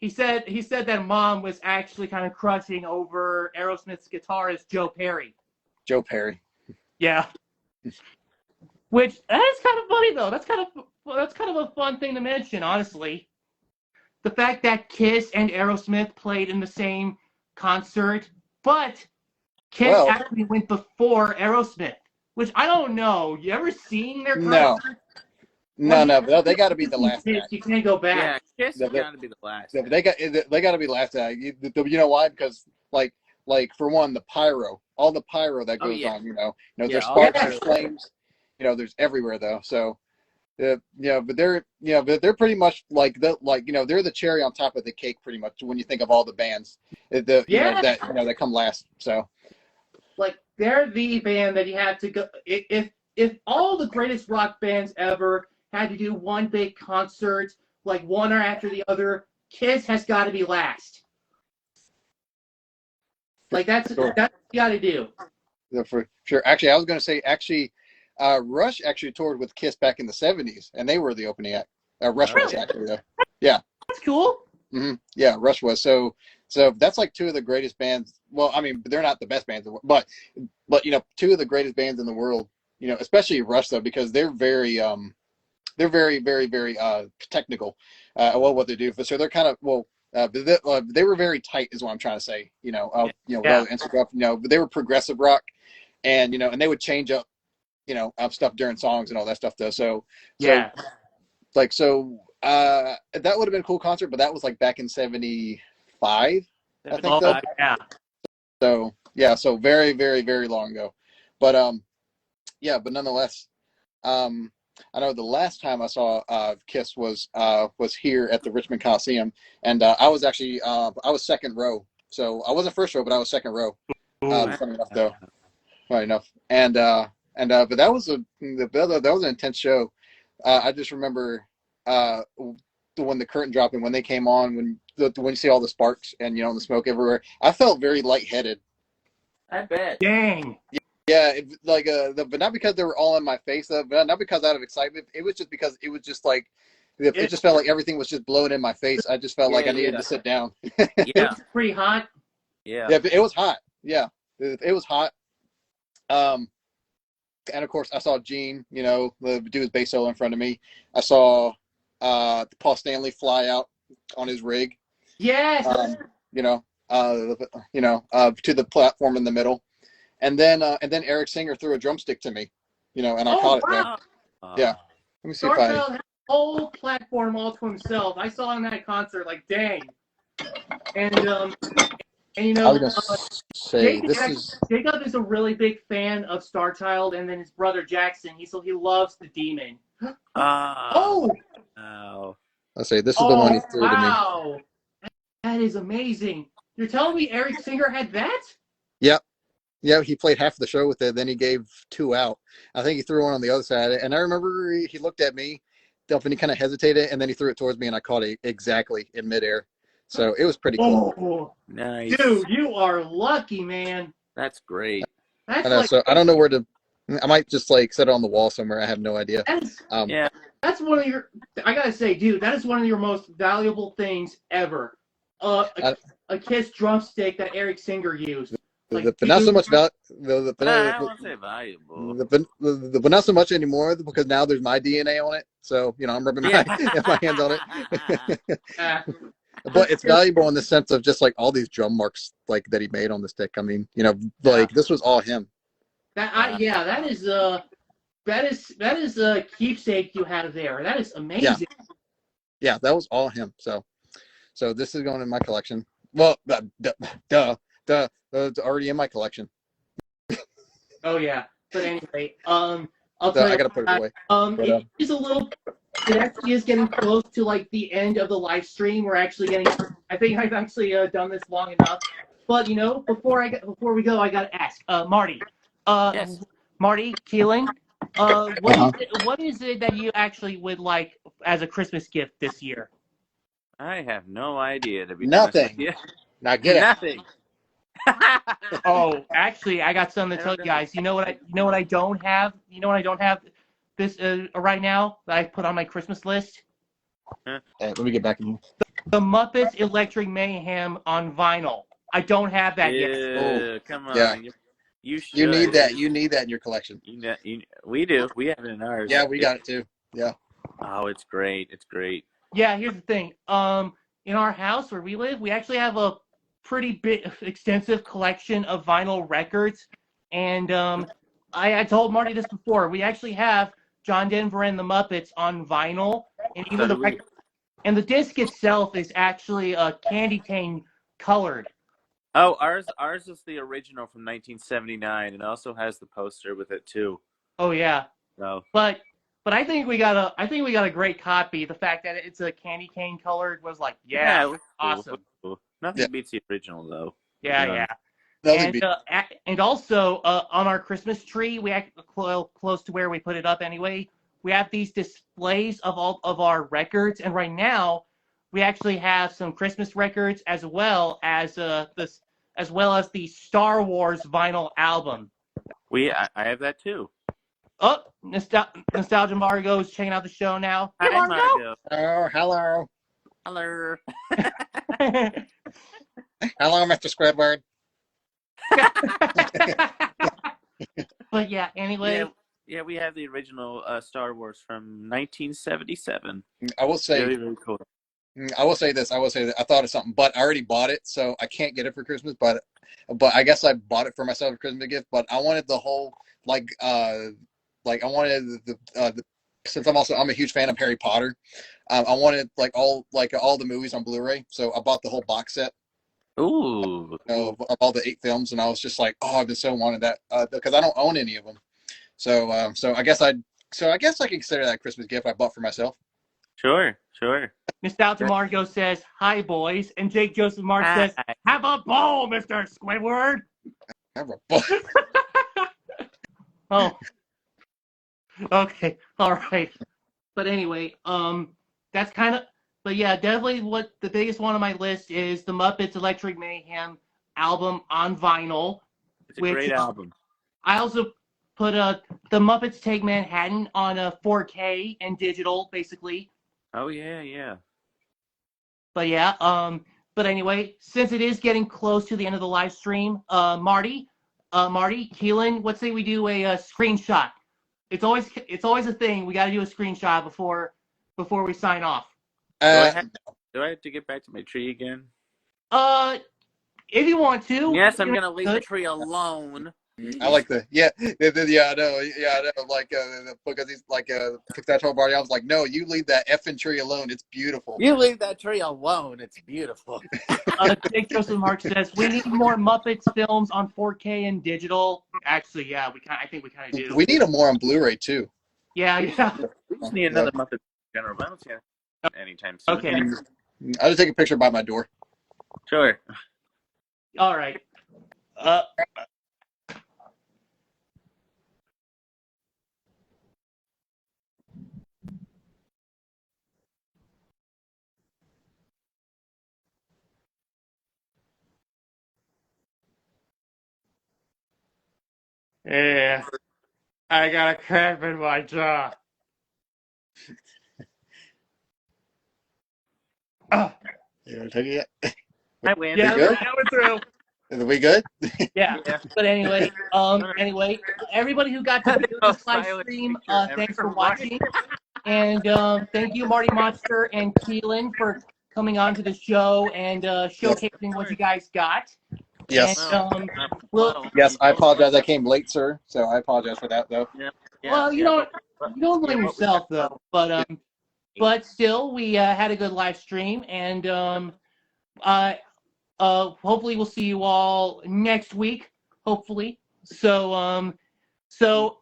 [SPEAKER 1] he said that Mom was actually kind of crushing over Aerosmith's guitarist Joe Perry.
[SPEAKER 4] Joe Perry.
[SPEAKER 1] Yeah. Which that is kind of funny though. That's kind of a fun thing to mention, honestly. The fact that Kiss and Aerosmith played in the same concert, but Kiss
[SPEAKER 4] Well,
[SPEAKER 1] actually went before Aerosmith, which I don't know. You ever seen their
[SPEAKER 4] no,
[SPEAKER 1] concert?
[SPEAKER 4] no, but they got to be the last
[SPEAKER 1] Kiss,
[SPEAKER 4] act.
[SPEAKER 1] you can't go
[SPEAKER 2] yeah.
[SPEAKER 1] back.
[SPEAKER 2] Kiss
[SPEAKER 4] No,
[SPEAKER 2] has got to be the last.
[SPEAKER 4] No, they got to be the last act. You know why? Because like for one, the pyro, all the pyro that goes on.
[SPEAKER 2] Yeah,
[SPEAKER 4] There's
[SPEAKER 2] all the
[SPEAKER 4] sparks and
[SPEAKER 2] pyro.
[SPEAKER 4] flames. There's everywhere though. So. But they're pretty much like they're the cherry on top of the cake pretty much when you think of all the bands that come last. So
[SPEAKER 1] Like they're the band that you have to go. If all the greatest rock bands ever had to do one big concert, like one or after the other, Kiss has got to be last. Like that's
[SPEAKER 4] Sure.
[SPEAKER 1] what you got to do.
[SPEAKER 4] For sure. Actually, I was going to say Rush actually toured with Kiss back in the '70s, and they were the opening act. Rush was actually though. Yeah.
[SPEAKER 1] That's cool.
[SPEAKER 4] Mm-hmm. Yeah, Rush was. So that's like two of the greatest bands. Well, I mean, they're not the best bands, but two of the greatest bands in the world. Especially Rush though, because they're very very very technical. What they do. So they're kind of they were very tight, is what I'm trying to say.
[SPEAKER 1] Yeah.
[SPEAKER 4] And stuff. But they were progressive rock, and and they would change up, stuff during songs and all that stuff though. So
[SPEAKER 1] Yeah.
[SPEAKER 4] that would have been a cool concert, but that was like back in '75, I think
[SPEAKER 1] Oh,
[SPEAKER 4] though.
[SPEAKER 1] yeah.
[SPEAKER 4] So yeah, so very, very, very long ago. But but nonetheless, I know the last time I saw Kiss was here at the Richmond Coliseum, and I was actually I was second row. So I wasn't first row, but I was second row. Funny enough though. Funny enough. And but that was an intense show. I just remember when the curtain dropped and when they came on, when you see all the sparks and the smoke everywhere, I felt very lightheaded.
[SPEAKER 2] I bet.
[SPEAKER 1] Dang.
[SPEAKER 4] Yeah, but not because they were all in my face, but not because out of excitement. It was just because it was just like it just felt like everything was just blowing in my face. I just felt like I needed to sit down.
[SPEAKER 2] Yeah.
[SPEAKER 1] It was pretty hot.
[SPEAKER 2] Yeah.
[SPEAKER 4] Yeah, it was hot. Yeah, it was hot. And of course, I saw Gene, do his bass solo in front of me. I saw Paul Stanley fly out on his rig.
[SPEAKER 1] Yes.
[SPEAKER 4] To the platform in the middle, and then Eric Singer threw a drumstick to me, and I caught it there. Yeah. Let me see if
[SPEAKER 1] Starchild had a whole platform all to himself. I saw him at a concert. Like, dang. And
[SPEAKER 4] I was gonna say
[SPEAKER 1] Jacob is a really big fan of Starchild, and then his brother Jackson. He loves the Demon.
[SPEAKER 2] Oh.
[SPEAKER 4] I'll say this is the one he threw to me.
[SPEAKER 1] Wow, that is amazing. You're telling me Eric Singer had that?
[SPEAKER 4] Yep. Yeah, he played half the show with it. Then he gave 2 out. I think he threw one on the other side, and I remember he looked at me, and he kind of hesitated, and then he threw it towards me, and I caught it exactly in midair. So it was pretty cool.
[SPEAKER 1] Oh,
[SPEAKER 2] nice,
[SPEAKER 1] dude! You are lucky, man.
[SPEAKER 2] That's great.
[SPEAKER 1] That's
[SPEAKER 4] I know. So I don't know where to. I might just set it on the wall somewhere. I have no idea.
[SPEAKER 2] Yeah.
[SPEAKER 1] That's one of your. I gotta say, dude, that is one of your most valuable things ever. A Kiss drumstick that Eric Singer used. like
[SPEAKER 4] but not so
[SPEAKER 1] dude.
[SPEAKER 4] much about
[SPEAKER 2] I don't want to say valuable.
[SPEAKER 4] but not so much anymore because now there's my DNA on it. So I'm rubbing
[SPEAKER 2] Yeah.
[SPEAKER 4] my hands on it.
[SPEAKER 1] Uh,
[SPEAKER 4] But it's valuable in the sense of just like all these drum marks like that he made on the stick. I mean, like this was all him.
[SPEAKER 1] yeah, that is a keepsake you have there. That is amazing.
[SPEAKER 4] Yeah, that was all him. So this is going in my collection. Well, it's already in my collection.
[SPEAKER 1] Oh yeah. But anyway, I'll tell
[SPEAKER 4] I
[SPEAKER 1] you
[SPEAKER 4] gotta put it away. But,
[SPEAKER 1] it is a little. It actually is getting close to like the end of the live stream. We're actually getting. I think I've actually done this long enough. But before we go, I gotta ask, Marty.
[SPEAKER 2] Yes.
[SPEAKER 1] Marty Keelin. What is it that you actually would like as a Christmas gift this year?
[SPEAKER 2] I have no idea, to be
[SPEAKER 4] Nothing.
[SPEAKER 2] honest with you.
[SPEAKER 4] now get it.
[SPEAKER 2] Nothing.
[SPEAKER 1] Oh, actually, I got something to tell you guys. You know what I don't have? You know what I don't have this right now that I put on my Christmas list?
[SPEAKER 4] Hey, let me get back in here.
[SPEAKER 1] The Muppets Electric Mayhem on vinyl. I don't have that yet.
[SPEAKER 2] Ew, come on.
[SPEAKER 4] Yeah.
[SPEAKER 2] You should.
[SPEAKER 4] You need that. You need that in your collection.
[SPEAKER 2] We do. We have it in ours.
[SPEAKER 4] Yeah, we got it too. Yeah.
[SPEAKER 2] Oh, it's great. It's great.
[SPEAKER 1] Yeah, here's the thing. In our house where we live, we actually have a pretty big, extensive collection of vinyl records. And I told Marty this before. We actually have John Denver and the Muppets on vinyl, and even and the disc itself is actually candy cane colored.
[SPEAKER 2] Oh, ours is the original from 1979, and also has the poster with it too.
[SPEAKER 1] Oh yeah.
[SPEAKER 2] So.
[SPEAKER 1] But I think we got a great copy. The fact that it's a candy cane colored was like, yeah awesome.
[SPEAKER 2] Cool. Nothing beats the original though.
[SPEAKER 1] Yeah. And also on our Christmas tree, we act close to where we put it up anyway. We have these displays of all of our records, and right now we actually have some Christmas records as well as the Star Wars vinyl album.
[SPEAKER 2] I have that too.
[SPEAKER 1] Oh, Nostalgia Margo is checking out the show now.
[SPEAKER 2] Hi, Margo.
[SPEAKER 4] Oh, hello.
[SPEAKER 2] Hello.
[SPEAKER 4] Hello, Mr. Squidward.
[SPEAKER 1] But yeah, anyway.
[SPEAKER 2] Yeah, we have the original Star Wars from 1977.
[SPEAKER 4] I will say,
[SPEAKER 2] very, very cool.
[SPEAKER 4] I will say this. I thought of something, but I already bought it, so I can't get it for Christmas. But I guess I bought it for myself as a Christmas gift. But I wanted the whole I wanted the since I'm a huge fan of Harry Potter. I wanted all the movies on Blu-ray, so I bought the whole box set.
[SPEAKER 2] Ooh.
[SPEAKER 4] Of all the 8 films, and I was just like, oh, I've been so wanted that because I don't own any of them. So I guess I can consider that a Christmas gift I bought for myself.
[SPEAKER 2] Sure.
[SPEAKER 1] Nostalgia Margo says, "Hi, boys," and Jake Joseph Mark says, "Have a ball, Mr. Squidward."
[SPEAKER 4] Have a ball.
[SPEAKER 1] Oh. Okay. All right. But anyway, that's kind of. But yeah, definitely what the biggest one on my list is the Muppets Electric Mayhem album on vinyl.
[SPEAKER 2] It's a great album.
[SPEAKER 1] I also put the Muppets Take Manhattan on a 4K and digital, basically.
[SPEAKER 2] Oh yeah.
[SPEAKER 1] But yeah, but anyway, since it is getting close to the end of the live stream, Marty, Keelin, let's say we do a screenshot. It's always a thing. We got to do a screenshot before we sign off.
[SPEAKER 2] Do I have to get back to my tree again?
[SPEAKER 1] If you want to.
[SPEAKER 2] Yes, I'm gonna leave the tree alone.
[SPEAKER 4] I like I know, because he's I told Barney, I was like, no, you leave that effing tree alone. It's beautiful.
[SPEAKER 2] You leave that tree alone. It's beautiful.
[SPEAKER 1] Jake Joseph Mark says we need more Muppets films on 4K and digital. Actually, yeah, I think we kind of do.
[SPEAKER 4] We need them more on Blu-ray too.
[SPEAKER 1] Yeah.
[SPEAKER 2] We just need another Muppet general. I don't see it anytime soon.
[SPEAKER 1] Okay.
[SPEAKER 4] I'll just take a picture by my door.
[SPEAKER 2] Sure.
[SPEAKER 1] All right. Yeah, I got a cramp in my jaw.
[SPEAKER 4] You want to take it yet?
[SPEAKER 2] I win.
[SPEAKER 1] Yeah,
[SPEAKER 4] There you go.
[SPEAKER 1] that went through.
[SPEAKER 4] Are we good?
[SPEAKER 1] Yeah.
[SPEAKER 2] Yeah.
[SPEAKER 1] But anyway, everybody who got to view this live stream, thanks for watching. And thank you, Marty Monster and Keelin, for coming on to the show and showcasing what you guys got.
[SPEAKER 4] Yes.
[SPEAKER 1] And,
[SPEAKER 2] Well,
[SPEAKER 4] Yes, I apologize. I came late, sir. So I apologize for that, though.
[SPEAKER 1] well, you don't blame yourself though. But still, we had a good live stream, and hopefully we'll see you all next week. Hopefully. So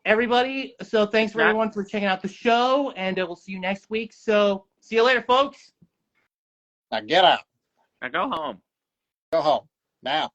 [SPEAKER 1] everybody, thanks for everyone for checking out the show, and we'll see you next week. So see you later, folks.
[SPEAKER 4] Now get out.
[SPEAKER 2] Now go home.
[SPEAKER 4] Go home now.